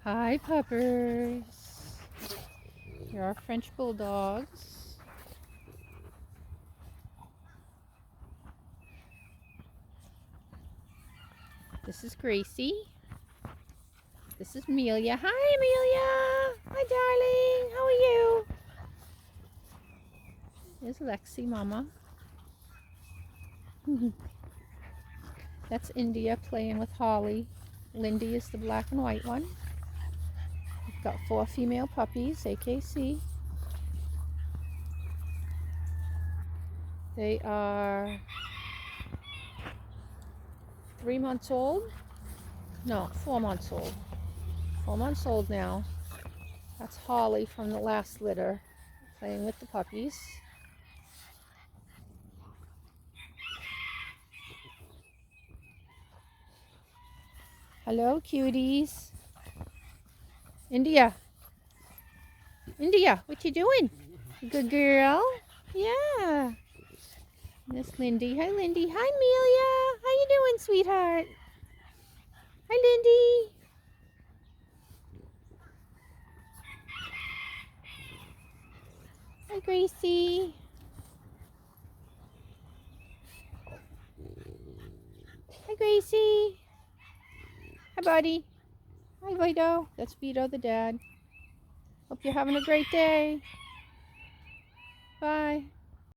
Hi, puppers. Here are French Bulldogs. This is Gracie. This is Amelia. Hi, Amelia. Hi, darling. How are you? There's Lexi, Mama. That's India playing with Holly. Lindy is the black and white one. We've got 4 female puppies, AKC. They are 3 months old. No, 4 months old. 4 months old now. That's Holly from the last litter playing with the puppies. Hello, cuties. India. India, what you doing? Good girl? Yeah. Miss Lindy. Hi, Lindy. Hi, Amelia. How you doing, sweetheart? Hi, Lindy. Hi, Gracie. Hi, Gracie. Hi, buddy. Hi, Vito. That's Vito, the dad. Hope you're having a great day. Bye.